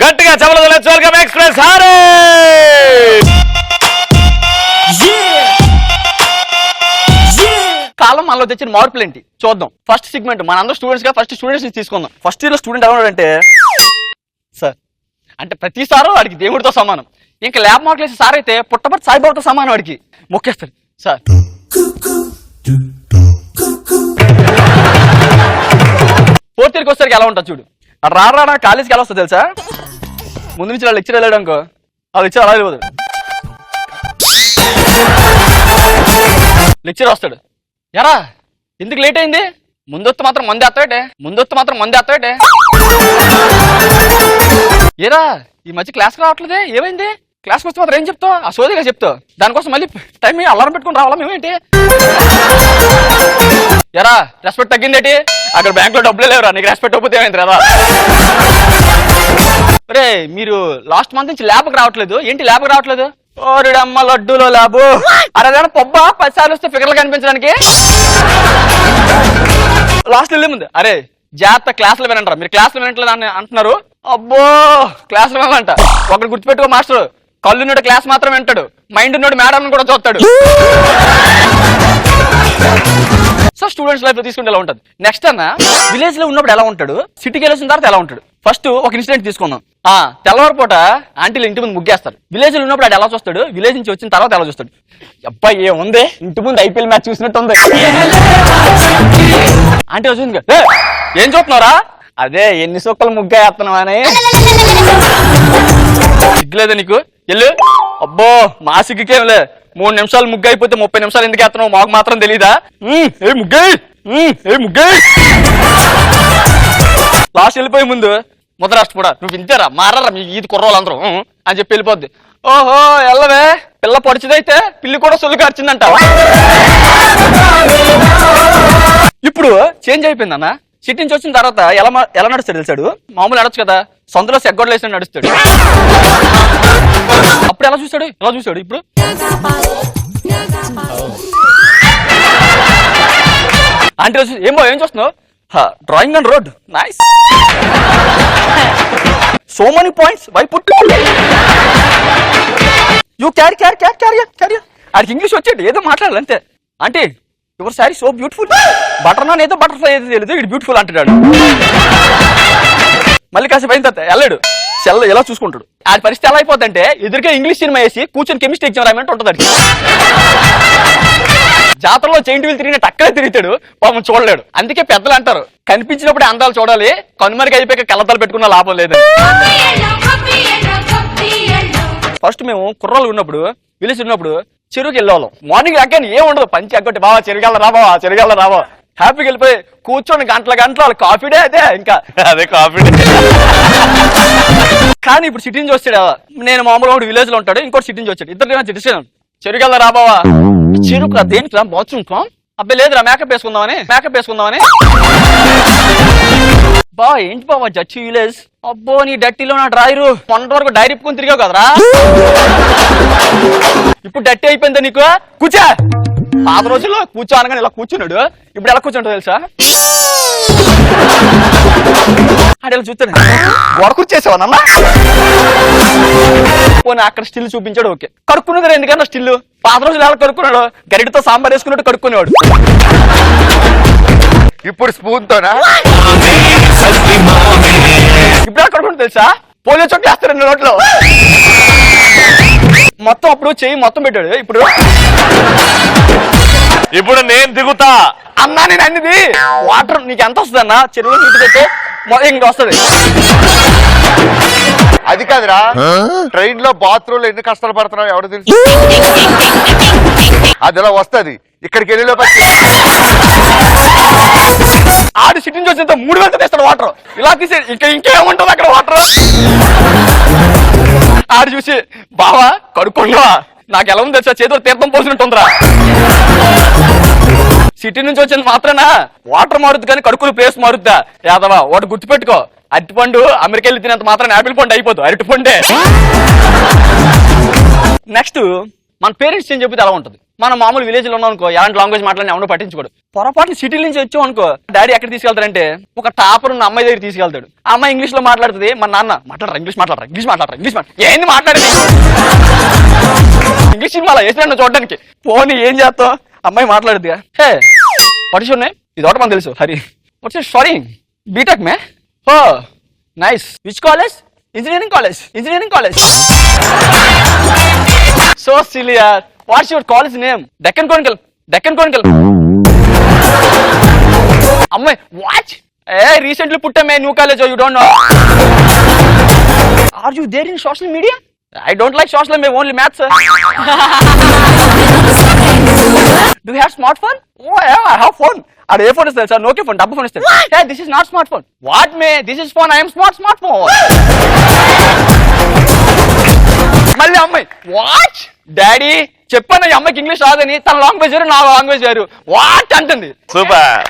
గట్టిగా చెప్పలేదు. Let's welcome express హారే. కాలం మనలో తెచ్చిన మార్పులు ఏంటి చూద్దాం. ఫస్ట్ సెగ్మెంట్ మనందరూ స్టూడెంట్స్ గా ఫస్ట్ స్టూడెంట్స్ తీసుకుందాం. ఫస్ట్ ఇయర్ లో స్టూడెంట్ ఎవరంటే సార్ అంటే ప్రతిసారి వాడికి దేవుడితో సమానం. ఇంకా ల్యాబ్ మార్కులు వేసి సార్ అయితే పుట్టపర్తి సాయిబాబాతో సమానం. వాడికి మొక్కేస్తాడు సార్. ఫోర్త్ ఇయర్కి వచ్చేసరికి ఎలా ఉంటుంది చూడు. రాడా కాలేజ్కి ఎలా వస్తుంది తెలుసా? ముందు నుంచి వాళ్ళు లెక్చర్ వెళ్ళాడు అనుకో, ఆ లెక్చర్ అలా వెళ్ళిపోతాడు. లెక్చర్ వస్తాడు, ఎరా ఎందుకు లేట్ అయింది? ముందొత్తు మాత్రం మంది ఎత్తాడే. ఏరా ఈ మధ్య క్లాస్కి రావట్లేదే, ఏమైంది? క్లాస్కి వస్తే మాత్రం ఏం చెప్తావు? ఆ సోదిగా చెప్తావు. దానికోసం మళ్ళీ టైం అలారం పెట్టుకుని రావాలా మేమేంటి? ఎరా రెస్పెక్ట్ తగ్గిందేటి? అక్కడ బ్యాంక్ లో డబ్బులే లేవురా, నీకు రెస్పెక్ట్ అయిపోతే ఏమైంది రా? రే మీరు లాస్ట్ మంత్ నుంచి ల్యాబ్కి రావట్లేదు ఏంటి? ల్యాబ్కి రావట్లేదు? ఓరిడమ్మ లడ్డూలో ల్యాబు. అరేనా పొబ్బా 10 సార్లు వస్తే ఫిగర్లు కనిపించడానికి. లాస్ట్ వెళ్ళే ముందు అరే జాగ్రత్త క్లాసులు వినంటారా, మీరు క్లాసులు వినట్లేదు అని అంటున్నారు. అబ్బో క్లాసులు వినాలంట. ఒకటి గుర్తుపెట్టుకో మాస్టర్, కళ్ళున్నోడు క్లాస్ మాత్రం వింటాడు, మైండ్ ఉన్నోడు మేడం కూడా చూస్తాడు. సో స్టూడెంట్స్ లైఫ్ లో తీసుకుంటే ఎలా ఉంటుంది. నెక్స్ట్ అన్న విలేజ్ లో ఉన్నప్పుడు ఎలా ఉంటాడు, సిటీకి వెళ్ళిన తర్వాత ఎలా ఉంటాడు. ఫస్ట్ ఒక ఇన్సిడెంట్ తీసుకుందాం. తెల్లవారు పూట ఆంటీలు ఇంటి ముందు ముగ్గేస్తారు. విలేజ్ లో ఉన్నప్పుడు అది ఎలా చూస్తాడు, విలేజ్ నుంచి వచ్చిన తర్వాత ఎలా చూస్తాడు. అబ్బాయి ఏముంది, ఇంటి ముందు ఐపీఎల్ మ్యాచ్ చూసినట్టు ఉంది. ఆంటీ వచ్చింది, ఏం చూస్తున్నారా? అదే ఎన్ని సొక్కలు ముగ్గా వేస్తున్నావు అని. సిగ్గులేదా నీకు? వెళ్ళు. అబ్బో మా సిగ్గుకేంలే, 3 నిమిషాలు ముగ్గు అయిపోతే 30 నిమిషాలు ఎందుకు వేస్తున్నావు, మాకు మాత్రం తెలీదా? ఏ ముగ్గే లాస్ట్ వెళ్ళిపోయే ముందు ముద్రాష్ట్ర కూడా నువ్వు వింటారా మారరా మీ ఈది కుర్రోళ్ళందరూ అని చెప్పి వెళ్ళిపోద్ది. ఓహో ఎల్లవే పిల్ల పొడిచిదైతే పిల్లి కూడా సొల్లు కార్చిందంట. ఇప్పుడు చేంజ్ అయిపోయింది అన్న. సిటీ నుంచి వచ్చిన తర్వాత ఎలా నడుస్తాడు తెలిసాడు? మామూలు నడచ్చు కదా, సొంతలో సెగ్గొడ్లు వేసి నడుస్తాడు. అప్పుడు ఎలా చూసాడు ఇప్పుడు అంటే ఏం చూస్తున్నావు? Drawing and road nice, so many points, why put you carry. ఆడికి ఇంగ్లీష్ వచ్చేది, ఏదో మాట్లాడాలి అంతే. అంటే your sari so beautiful, butter naan ఏదో బటర్ఫ్లై ఏదో తెలియదు, ఇది బ్యూటిఫుల్ అంటాడు. మళ్ళీ కాసేపు అయిన తర్వాత వెళ్ళాడు, సెల్ ఎలా చూసుకుంటాడు. ఆడి పరిస్థితి ఎలా అయిపోతుందంటే ఎదురుగా ఇంగ్లీష్ సినిమా వేసి కూర్చొని కెమిస్ట్రీ ఎగ్జామ్ రాయమంటే ఉంటుంది. జాతరలో చైంట్ వీల్ తిరిగినట్టు అక్కడే తిరుగుతాడు, పాపం చూడలేడు. అందుకే పెద్దలు అంటారు కనిపించినప్పుడు అందాలు చూడాలి, కనుమరికి అయిపోయాక కళ్ళతలు పెట్టుకున్న లాభం లేదు. ఫస్ట్ మేము కుర్రాలు ఉన్నప్పుడు విలేజ్ ఉన్నప్పుడు చెరువుకి వెళ్ళేవాళ్ళం. మార్నింగ్ అక్కడ ఏం ఉండదు, పంచి అగ్గొట్టి బావా చెరుగెళ్ళ రావా హ్యాపీకి వెళ్ళిపోయి కూర్చొని గంటల కాఫీ డే అదే ఇంకా అదే కాఫీ డే. కానీ ఇప్పుడు సిటీ నుంచి వచ్చాడు, నేను మామూలు విలేజ్ లో ఉంటాడు, ఇంకోటి సిటీ నుంచి వచ్చాడు. ఇద్దరు డిసిషన్, చెరుగెళ్ళ రాబావా. చెరుకు దేనికి రా, బాత్రూమ్ కా? అబ్బాయి లేదురా మేకప్ వేసుకుందామని. బా ఏంటి బావా జడ్జి విలేజ్? అబ్బో నీ డట్టీలో నా డ్రాయరు మొన్నటి వరకు డైరీ ఇప్పుకొని తిరిగావు కదరా, ఇప్పుడు డట్టి అయిపోయిందా నీకు? కూర్చో. పాత రోజుల్లో కూర్చో అనగానే ఇలా కూర్చున్నాడు, ఇప్పుడు ఎలా కూర్చుంటావు తెలుసా? అలా చూస్తాడు, గొడ కూర్చేసావా? పోనీ అక్కడ స్టిల్ చూపించాడు, ఓకే. కడుక్కున్నది ఎందుకన్నా స్టిల్? పాత రోజులు ఎలా కడుక్కున్నాడు? గరిటతో సాంబార్ వేసుకున్నట్టు కడుక్కునేవాడు. ఇప్పుడు స్పూన్ తోనా? ఇప్పుడు ఎలా కడుక్కుంటూ తెలుసా? పోలియో చోట్ల వేస్తారు నోట్లో మొత్తం. అప్పుడు చెయ్యి మొత్తం పెట్టాడు, ఇప్పుడు నేను దిగుతా అన్నా. నేను అన్నిది వాటర్ నీకు ఎంత వస్తుంది అన్న? చెరువులో నీటి పెట్టి ఇంకా వస్తుంది. అది కాదురా, ట్రైన్ లో బాత్రూమ్ లో ఎన్ని కష్టాలు పడుతున్నావు ఎవరు తెలుసు? అది ఎలా వస్తుంది? ఇక్కడికి వెళ్ళి ఆడు సిటీ నుంచి వచ్చినంత 3 గంటలు తెస్తాడు వాటర్. ఇలా తీసే ఇంకేముంటుంది అక్కడ వాటర్. ఆడు చూసి బావా కడుక్కోండివా, నాకు ఎలా ఉంది తెలుసా, చేతులు తీర్థం పోసినట్టుందిరా. సిటీ నుంచి వచ్చింది మాత్రానా వాటర్ మారుద్ది కానీ కడుక్కులు ప్లేస్ మారుద్దా యాదవా? వాడు గుర్తుపెట్టుకో, అరటిపండు అమెరికా వెళ్ళి తినంత మాత్రం యాపిల్ పండు అయిపోతుంది, అరటిపండే. నెక్స్ట్ మన పేరెంట్స్ ఏం చెప్పితే ఎలా ఉంటుంది. మనం మామూలు విలేజ్ లో ఉన్నాం అనుకో, ఎలాంటి లాంగ్వేజ్ మాట్లాడినా ఎవడో పట్టించుకోడు. పొరపాటు సిటీ నుంచి వచ్చాం అనుకో, డాడీ ఎక్కడ తీసుకెళ్తారంటే ఒక టాపర్ ఉన్న అమ్మాయి దగ్గర తీసుకెళ్తాడు. ఆ అమ్మాయి ఇంగ్లీష్ లో మాట్లాడుతుంది, మన నాన్న మాట్లాడరా ఇంగ్లీష్ ఏంది మాట్లాడేది ఇంగ్లీష్ సినిమా వేసినా చూడడానికి. పోనీ ఏం చేస్తావు, అమ్మాయి మాట్లాడుద్దిగా. హే పటిష్ ఉన్నాయి, ఇది ఒకటి మనకు తెలుసు. హరి వాట్స్ సారీ బీటెక్ మే. Oh nice, which college? Engineering college. So silly యార్. What's your college name? Deccan chronicle. అమ్మాయి వాచ్ రీసెంట్లీ పుట్టమే new college, you don't know. Are you there in social media? I don't like social media, only maths. Do you have smartphone? Oh yeah, I have phone. Our a phone is there, sir. Nokia phone, double phone is there. Hey, this is not smartphone. What me? This is phone. I am smartphone. మళ్ళీ అమ్మాయి what daddy చెప్పాను ఈ అమ్మాయికి English రాదని, తన language వేరు నా language వేరు. వాట్ అంటుంది. సూపర్.